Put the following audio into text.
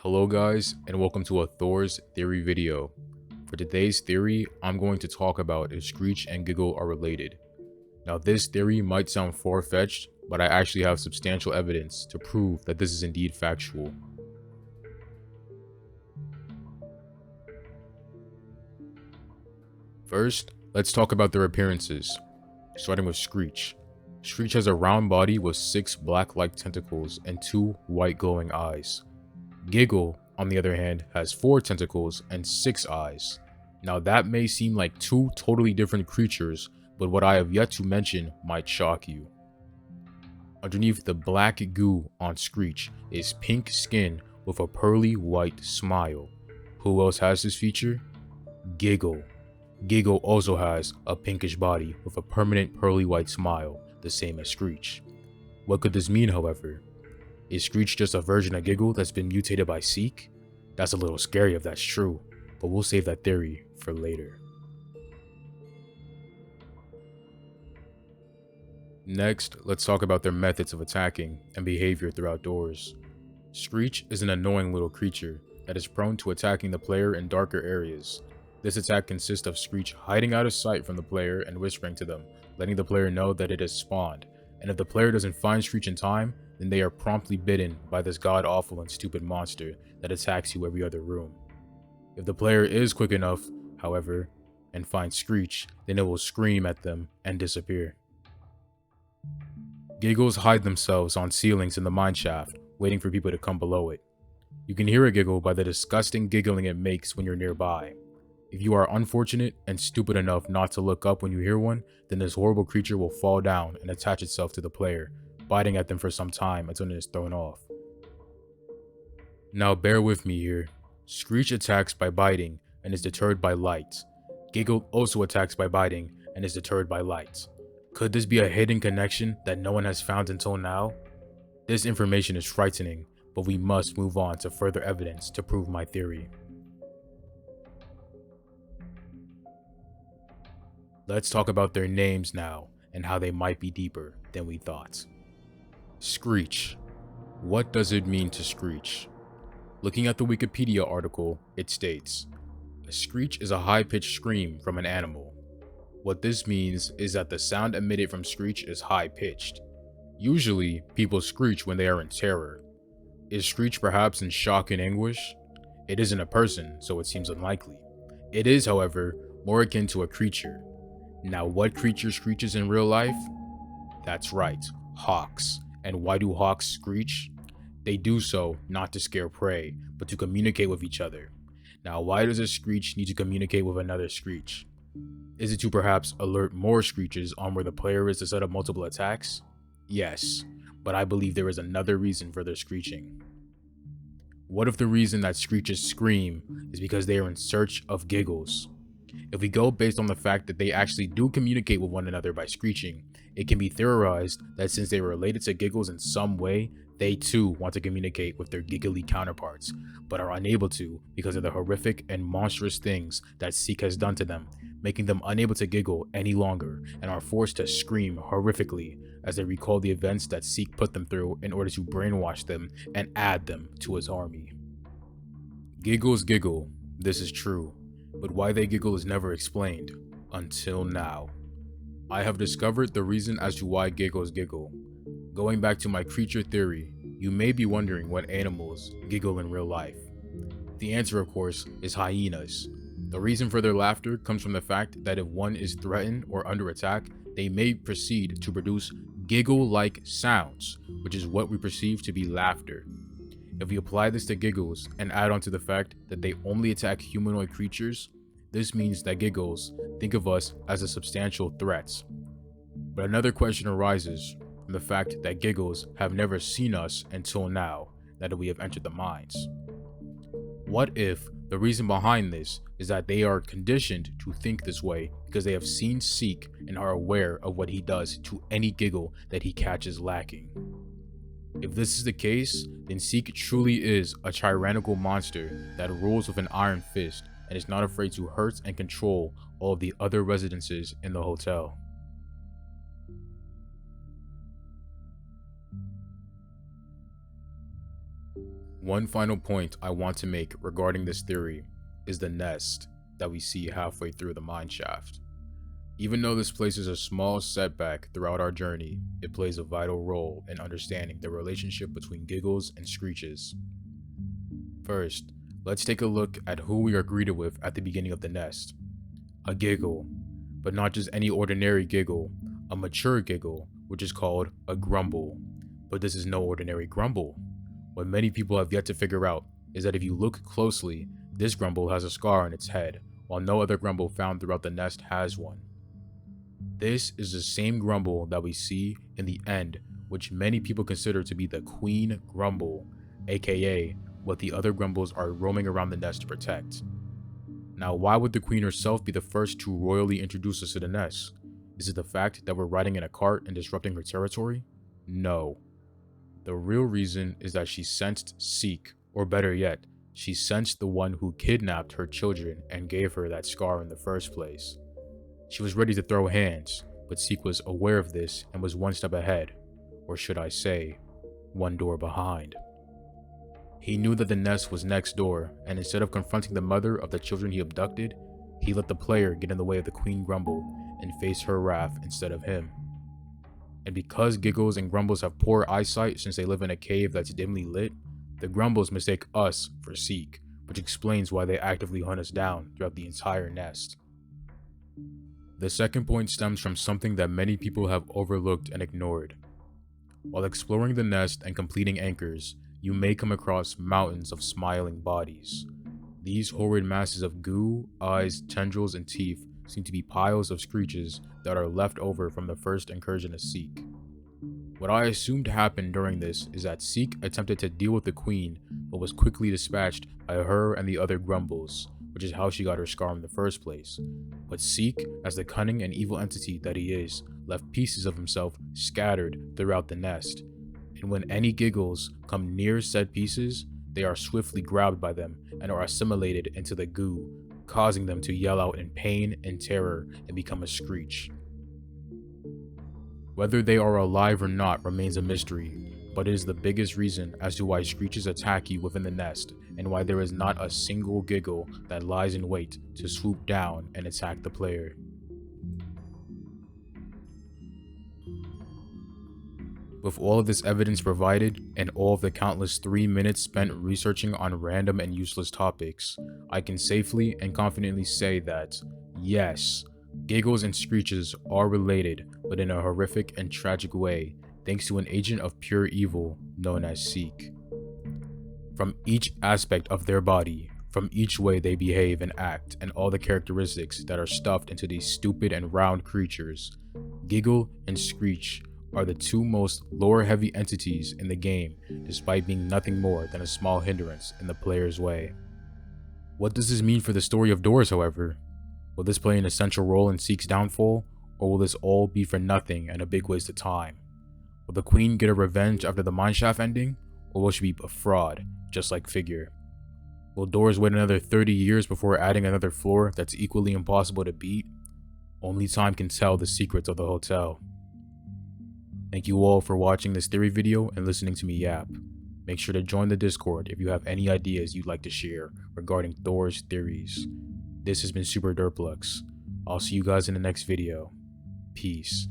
Hello guys, and welcome to a Thor's Theory video. For today's theory, I'm going to talk about if Screech and Giggle are related. Now this theory might sound far-fetched, but I actually have substantial evidence to prove that this is indeed factual. First, let's talk about their appearances, starting with Screech. Screech has a round body with 6 black-like tentacles and 2 white glowing eyes. Giggle, on the other hand, has 4 tentacles and 6 eyes. Now that may seem like 2 totally different creatures, but what I have yet to mention might shock you. Underneath the black goo on Screech is pink skin with a pearly white smile. Who else has this feature? Giggle. Giggle also has a pinkish body with a permanent pearly white smile, the same as Screech. What could this mean, however? Is Screech just a version of Giggle that's been mutated by Seek? That's a little scary if that's true, but we'll save that theory for later. Next, let's talk about their methods of attacking and behavior throughout doors. Screech is an annoying little creature that is prone to attacking the player in darker areas. This attack consists of Screech hiding out of sight from the player and whispering to them, letting the player know that it has spawned, and if the player doesn't find Screech in time, then they are promptly bitten by this god-awful and stupid monster that attacks you every other room. If the player is quick enough, however, and finds Screech, then it will scream at them and disappear. Giggles hide themselves on ceilings in the mineshaft, waiting for people to come below it. You can hear a giggle by the disgusting giggling it makes when you're nearby. If you are unfortunate and stupid enough not to look up when you hear one, then this horrible creature will fall down and attach itself to the player, biting at them for some time until it is thrown off. Now bear with me here. Screech attacks by biting and is deterred by light. Giggle also attacks by biting and is deterred by light. Could this be a hidden connection that no one has found until now? This information is frightening, but we must move on to further evidence to prove my theory. Let's talk about their names now and how they might be deeper than we thought. Screech. What does it mean to screech? Looking at the Wikipedia article, it states, a screech is a high-pitched scream from an animal. What this means is that the sound emitted from Screech is high-pitched. Usually, people screech when they are in terror. Is Screech perhaps in shock and anguish? It isn't a person, so it seems unlikely. It is, however, more akin to a creature. Now, what creature screeches in real life? That's right, hawks. And why do hawks screech? They do so not to scare prey, but to communicate with each other. Now, why does a screech need to communicate with another screech? Is it to perhaps alert more screeches on where the player is to set up multiple attacks? Yes, but I believe there is another reason for their screeching. What if the reason that screeches scream is because they are in search of giggles? If we go based on the fact that they actually do communicate with one another by screeching, it can be theorized that since they are related to giggles in some way, they too want to communicate with their giggly counterparts, but are unable to because of the horrific and monstrous things that Seek has done to them, making them unable to giggle any longer and are forced to scream horrifically as they recall the events that Seek put them through in order to brainwash them and add them to his army. Giggles giggle, this is true, but why they giggle is never explained, until now. I have discovered the reason as to why giggles giggle. Going back to my creature theory, you may be wondering what animals giggle in real life. The answer, of course, is hyenas. The reason for their laughter comes from the fact that if one is threatened or under attack, they may proceed to produce giggle-like sounds, which is what we perceive to be laughter. If we apply this to giggles and add on to the fact that they only attack humanoid creatures, this means that giggles think of us as a substantial threat. But another question arises from the fact that giggles have never seen us until now that we have entered the mines. What if the reason behind this is that they are conditioned to think this way because they have seen Seek and are aware of what he does to any giggle that he catches lacking? If this is the case, then Seek truly is a tyrannical monster that rules with an iron fist and is not afraid to hurt and control all of the other residences in the hotel. One final point I want to make regarding this theory is the nest that we see halfway through the mine shaft. Even though this place is a small setback throughout our journey, it plays a vital role in understanding the relationship between Giggles and Screeches. First, let's take a look at who we are greeted with at the beginning of the nest. A Giggle, but not just any ordinary Giggle, a mature Giggle, which is called a Grumble. But this is no ordinary Grumble. What many people have yet to figure out is that if you look closely, this Grumble has a scar on its head, while no other Grumble found throughout the nest has one. This is the same Grumble that we see in the end, which many people consider to be the Queen Grumble, aka what the other Grumbles are roaming around the nest to protect. Now, why would the Queen herself be the first to royally introduce us to the nest? Is it the fact that we're riding in a cart and disrupting her territory? No. The real reason is that she sensed Seek, or better yet, she sensed the one who kidnapped her children and gave her that scar in the first place. She was ready to throw hands, but Seek was aware of this and was one step ahead, or should I say, one door behind. He knew that the nest was next door, and instead of confronting the mother of the children he abducted, he let the player get in the way of the Queen Grumble and face her wrath instead of him. And because Giggles and Grumbles have poor eyesight since they live in a cave that's dimly lit, the Grumbles mistake us for Seek, which explains why they actively hunt us down throughout the entire nest. The second point stems from something that many people have overlooked and ignored. While exploring the nest and completing anchors, you may come across mountains of smiling bodies. These horrid masses of goo, eyes, tendrils, and teeth seem to be piles of Screeches that are left over from the first incursion of Seek. What I assumed happened during this is that Seek attempted to deal with the Queen, but was quickly dispatched by her and the other Grumbles, which is how she got her scar in the first place. But Seek, as the cunning and evil entity that he is, left pieces of himself scattered throughout the nest. And when any Giggles come near said pieces, they are swiftly grabbed by them and are assimilated into the goo, causing them to yell out in pain and terror and become a Screech. Whether they are alive or not remains a mystery, but it is the biggest reason as to why Screeches attack you within the nest, and why there is not a single Giggle that lies in wait to swoop down and attack the player. With all of this evidence provided, and all of the countless 3 minutes spent researching on random and useless topics, I can safely and confidently say that, yes, Giggles and Screeches are related, but in a horrific and tragic way, thanks to an agent of pure evil known as Seek. From each aspect of their body, from each way they behave and act, and all the characteristics that are stuffed into these stupid and round creatures, Giggle and Screech are the two most lore-heavy entities in the game, despite being nothing more than a small hindrance in the player's way. What does this mean for the story of Doors, however? Will this play an essential role in Seek's downfall, or will this all be for nothing and a big waste of time? Will the Queen get her revenge after the mineshaft ending, or will she be a fraud, just like Figure? Will Doors wait another 30 years before adding another floor that's equally impossible to beat? Only time can tell the secrets of the hotel. Thank you all for watching this theory video and listening to me yap. Make sure to join the Discord if you have any ideas you'd like to share regarding Thor's theories. This has been Super Derplux. I'll see you guys in the next video. Peace.